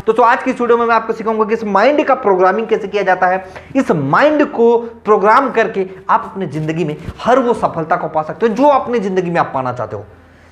तो आज की वीडियो में मैं आपको सिखाऊंगा कि इस माइंड का प्रोग्रामिंग कैसे किया जाता है। इस माइंड को प्रोग्राम करके आप अपनी जिंदगी में हर वो सफलता को पा सकते हो जो अपनी जिंदगी में आप पाना चाहते हो।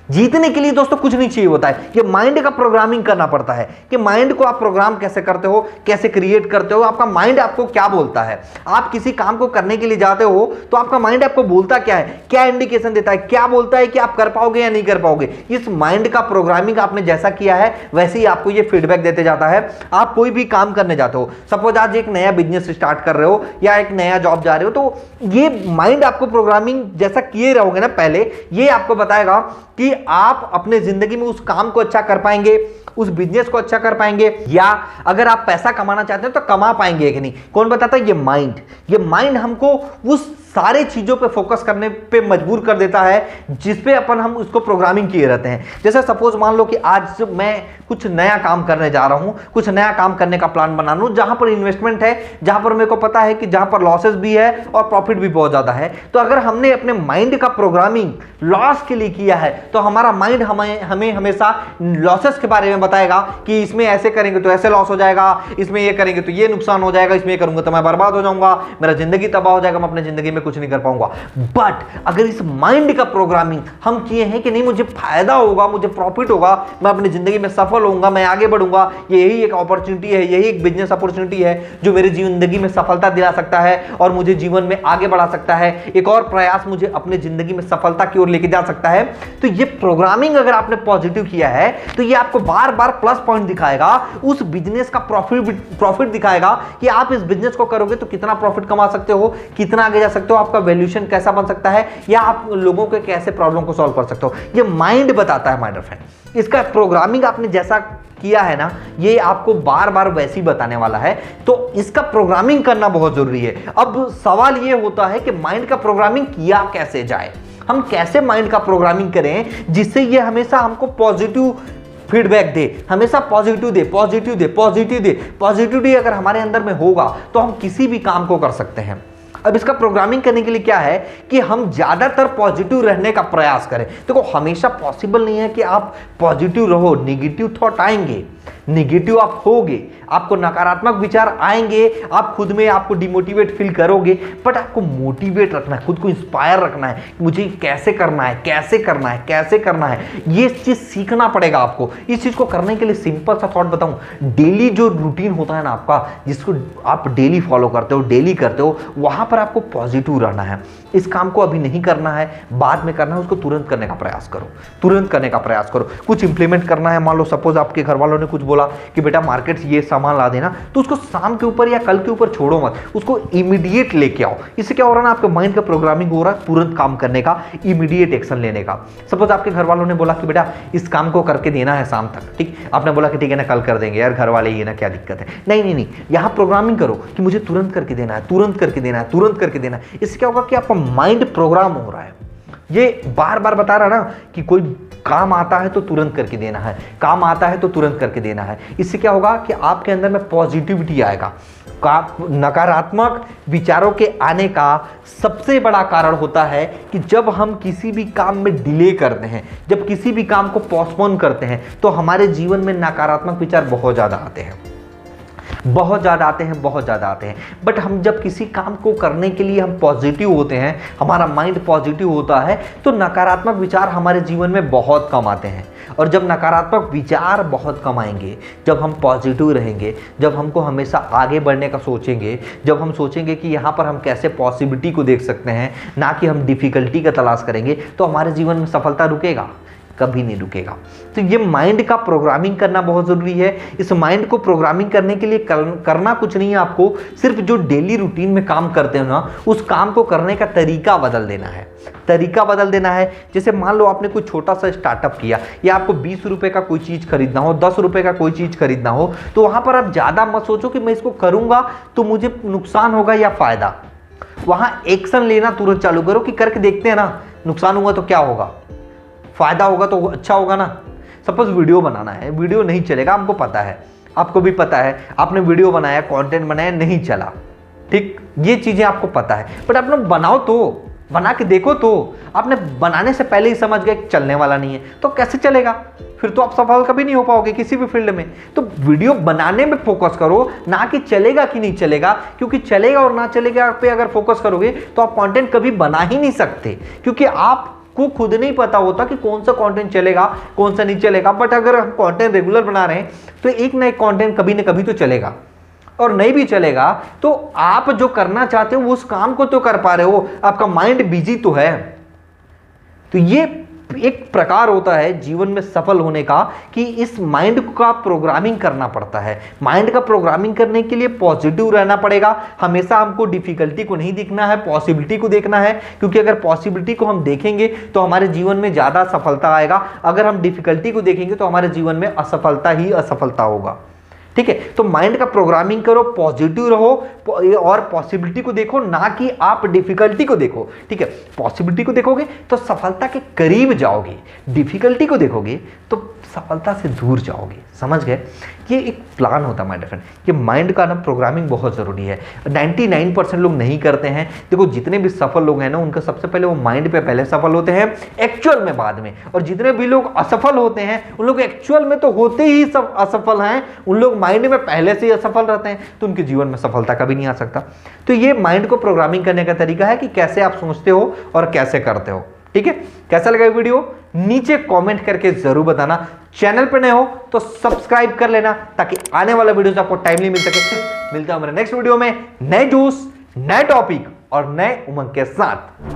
जीतने के लिए दोस्तों कुछ नहीं चाहिए होता है, ये माइंड का प्रोग्रामिंग करना पड़ता है कि माइंड को आप प्रोग्राम कैसे करते हो, कैसे क्रिएट करते हो, आपका माइंड आपको क्या बोलता है। आप किसी काम को करने के लिए जाते हो तो आपका माइंड आपको बोलता क्या है, क्या इंडिकेशन देता है, क्या बोलता है कि आप कर पाओगे या नहीं कर पाओगे। इस माइंड का प्रोग्रामिंग आपने जैसा किया है वैसे ही आपको ये फीडबैक देते जाता है। आप कोई भी काम करने जाते हो, सपोज आज एक नया बिजनेस स्टार्ट कर रहे हो या एक नया जॉब जा रहे हो, तो ये माइंड आपको प्रोग्रामिंग जैसा किए रहोगे ना पहले, ये आपको बताएगा कि आप अपने जिंदगी में उस काम को अच्छा कर पाएंगे, उस बिजनेस को अच्छा कर पाएंगे, या अगर आप पैसा कमाना चाहते हैं तो कमा पाएंगे कि नहीं। कौन बताता है? ये माइंड हमको उस सारे चीजों पे फोकस करने पे मजबूर कर देता है जिस पे हम उसको प्रोग्रामिंग किए रहते हैं। जैसे सपोज मान लो कि आज मैं कुछ नया काम करने जा रहा हूं, कुछ नया काम करने का प्लान बना लूं जहां पर इन्वेस्टमेंट है, जहां पर मेरे को पता है कि जहां पर लॉसेस भी है और प्रॉफिट भी बहुत ज्यादा है। तो अगर हमने अपने माइंड का प्रोग्रामिंग लॉस के लिए किया है तो हमारा माइंड हमें हमेशा लॉसेस के बारे में बताएगा कि इसमें ऐसे करेंगे तो ऐसे लॉस हो जाएगा, इसमें ये करेंगे तो ये नुकसान हो जाएगा, इसमें ये करूंगा तो मैं बर्बाद हो जाऊंगा, मेरा जिंदगी तबाह हो जाएगा, मैं अपनी जिंदगी में कुछ नहीं कर पाऊंगा। बट अगर इस माइंड का प्रोग्रामिंग हम किए हैं कि नहीं मुझे फायदा होगा, मुझे प्रॉफिट होगा, मैं अपनी जिंदगी में सफल होऊंगा, मैं आगे बढ़ूंगा, यही एक अपॉर्चुनिटी है, यही एक बिजनेस अपॉर्चुनिटी है जो मेरी जिंदगी में सफलता दिला सकता है और मुझे जीवन में आगे बढ़ा सकता है, एक और प्रयास मुझे अपनी जिंदगी में सफलता की ओर लेके जा सकता है। तो ये प्रोग्रामिंग अगर आपने पॉजिटिव किया है तो ये आपको बार बार प्लस पॉइंट दिखाएगा, उस बिजनेस का प्रॉफिट दिखाएगा कि आप इस बिजनेस को करोगे तो कितना प्रॉफिट कमा सकते हो, कितना आगे जा सकते हो, आपका वैल्यूएशन कैसा बन सकता है, या आप लोगों के कैसे प्रॉब्लम को सॉल्व कर सकते हो। ये माइंड बताता है माय डियर फ्रेंड। इसका प्रोग्रामिंग आपने जैसा किया है ना, ये आपको बार बार वैसे ही बताने वाला है, तो इसका प्रोग्रामिंग करना बहुत जरूरी है। अब सवाल ये होता है कि माइंड का प्रोग्रामिंग किया कैसे जाए, हम कैसे माइंड का प्रोग्रामिंग करें जिससे ये हमेशा हमको पॉजिटिव फीडबैक दे, हमेशा पॉजिटिव दे अगर हमारे अंदर में होगा तो हम किसी भी काम को कर सकते हैं। अब इसका प्रोग्रामिंग करने के लिए क्या है कि हम ज्यादातर पॉजिटिव रहने का प्रयास करें। देखो हमेशा पॉसिबल नहीं है कि आप पॉजिटिव रहो, नेगेटिव थॉट आएंगे, नेगेटिव आप होगे, आपको नकारात्मक विचार आएंगे, आप खुद में आपको डिमोटिवेट फील करोगे, बट आपको मोटिवेट रखना है, खुद को इंस्पायर रखना है, मुझे कैसे करना है, कैसे करना है, कैसे करना है, ये चीज सीखना पड़ेगा आपको। इस चीज को करने के लिए सिंपल सा थॉट बताऊं, डेली जो रूटीन होता है ना आपका, जिसको आप डेली फॉलो करते हो, डेली करते हो, वहां पर आपको पॉजिटिव रहना है। इस काम को अभी नहीं करना है, बाद में करना है, उसको तुरंत करने का प्रयास करो, तुरंत करने का प्रयास करो। कुछ इंप्लीमेंट करना है, मान लो सपोज आपके घर वालों ने कुछ बोला कि बेटा मार्केट से ये सामान ला देना, तो उसको शाम के ऊपर या कल के ऊपर छोड़ो मत, उसको इमीडिएट लेके आओ। इससे क्या हो रहा है ना, आपके माइंड का प्रोग्रामिंग हो रहा है तुरंत काम करने का, इमीडिएट एक्शन लेने का। सपोज आपके घर वालों ने बोला कि बेटा इस काम को करके देना है शाम तक, ठीक, आपने बोला कि ठीक है ना कल कर देंगे, यार घर वाले ये ना क्या दिक्कत है, नहीं, यहां प्रोग्रामिंग करो कि मुझे तुरंत करके देना है, तुरंत करके देना है, तुरंत करके देना है। इससे क्या होगा कि आपका माइंड प्रोग्राम हो रहा है, ये बार बार बता रहा है ना कि कोई काम आता है तो तुरंत करके देना है, काम आता है तो तुरंत करके देना है। इससे क्या होगा कि आपके अंदर में पॉजिटिविटी आएगा। नकारात्मक विचारों के आने का सबसे बड़ा कारण होता है कि जब हम किसी भी काम में डिले करते हैं, जब किसी भी काम को पोस्टपोन करते हैं, तो हमारे जीवन में नकारात्मक विचार बहुत ज्यादा आते हैं, बहुत ज़्यादा आते हैं। बट हम जब किसी काम को करने के लिए हम पॉजिटिव होते हैं, हमारा माइंड पॉजिटिव होता है, तो नकारात्मक विचार हमारे जीवन में बहुत कम आते हैं। और जब नकारात्मक विचार बहुत कम आएंगे, जब हम पॉजिटिव रहेंगे, जब हमको हमेशा आगे बढ़ने का सोचेंगे, जब हम सोचेंगे कि यहाँ पर हम कैसे पॉसिबिलिटी को देख सकते हैं, ना कि हम डिफ़िकल्टी का तलाश करेंगे, तो हमारे जीवन में सफलता रुकेगा, कभी नहीं रुकेगा। तो ये माइंड का प्रोग्रामिंग करना बहुत जरूरी है। इस माइंड को प्रोग्रामिंग करने के लिए करना कुछ नहीं है, आपको सिर्फ जो डेली रूटीन में काम करते हो ना, उस काम को करने का तरीका बदल देना है, तरीका बदल देना है। जैसे मान लो आपने कोई छोटा सा स्टार्टअप किया, या आपको 20 रुपए का कोई चीज खरीदना हो, 10 रुपए का कोई चीज खरीदना हो, तो वहां पर आप ज्यादा मत सोचो कि मैं इसको करूंगा तो मुझे नुकसान होगा या फायदा। वहां एक्शन लेना तुरंत चालू करो कि करके देखते हैं ना, नुकसान हुआ तो क्या होगा, फायदा होगा तो अच्छा होगा ना। सपोज वीडियो बनाना है, वीडियो नहीं चलेगा, हमको पता है, आपको भी पता है, आपने वीडियो बनाया, कंटेंट बनाया, नहीं चला, ठीक, ये चीजें आपको पता है, बट आप लोग बनाओ तो बना के देखो। तो आपने बनाने से पहले ही समझ गए कि चलने वाला नहीं है, तो कैसे चलेगा? फिर तो आप सफल कभी नहीं हो पाओगे किसी भी फील्ड में। तो वीडियो बनाने में फोकस करो, ना कि चलेगा कि नहीं चलेगा, क्योंकि चलेगा और ना चलेगा पे अगर फोकस करोगे तो आप कंटेंट कभी बना ही नहीं सकते, क्योंकि आपको खुद नहीं पता होता कि कौन सा कंटेंट चलेगा कौन सा नहीं चलेगा। बट अगर हम कंटेंट रेगुलर बना रहे हैं तो एक ना एक कंटेंट कभी ना कभी तो चलेगा, और नहीं भी चलेगा तो आप जो करना चाहते हो उस काम को तो कर पा रहे हो, आपका माइंड बिजी तो है। तो ये एक प्रकार होता है जीवन में सफल होने का कि इस माइंड का प्रोग्रामिंग करना पड़ता है। माइंड का प्रोग्रामिंग करने के लिए पॉजिटिव रहना पड़ेगा। हमेशा हमको डिफिकल्टी को नहीं देखना है, पॉसिबिलिटी को देखना है, क्योंकि अगर पॉसिबिलिटी को हम देखेंगे तो हमारे जीवन में ज्यादा सफलता आएगा। अगर हम डिफिकल्टी को देखेंगे तो हमारे जीवन में असफलता ही असफलता होगा। ठीक है, तो माइंड का प्रोग्रामिंग करो, पॉजिटिव रहो और पॉसिबिलिटी को देखो, ना कि आप डिफिकल्टी को देखो। ठीक है, पॉसिबिलिटी को देखोगे तो सफलता के करीब जाओगे, डिफिकल्टी को देखोगे तो सफलता से दूर जाओगे। समझ गए? ये एक प्लान होता है माय डियर फ्रेंड। ये माइंड का ना प्रोग्रामिंग बहुत जरूरी है। 99% लोग नहीं करते हैं। देखो जितने भी सफल लोग हैं ना, उनका सबसे पहले वो माइंड पे पहले सफल होते हैं, एक्चुअल में बाद में। और जितने भी लोग असफल होते हैं उन लोग एक्चुअल में तो होते ही सब असफल हैं, उन लोग माइंड में पहले से ही असफल रहते हैं, तो उनके जीवन में सफलता कभी नहीं आ सकता। तो ये माइंड को प्रोग्रामिंग करने का तरीका है कि कैसे आप सोचते हो और कैसे करते हो। ठीक है, कैसा लगा वीडियो नीचे कमेंट करके जरूर बताना। चैनल पे नए हो तो सब्सक्राइब कर लेना ताकि आने वाला वीडियो आपको टाइमली मिल सके। मिलता है हमारे नेक्स्ट वीडियो में नए जोश, नए टॉपिक और नए उमंग के साथ।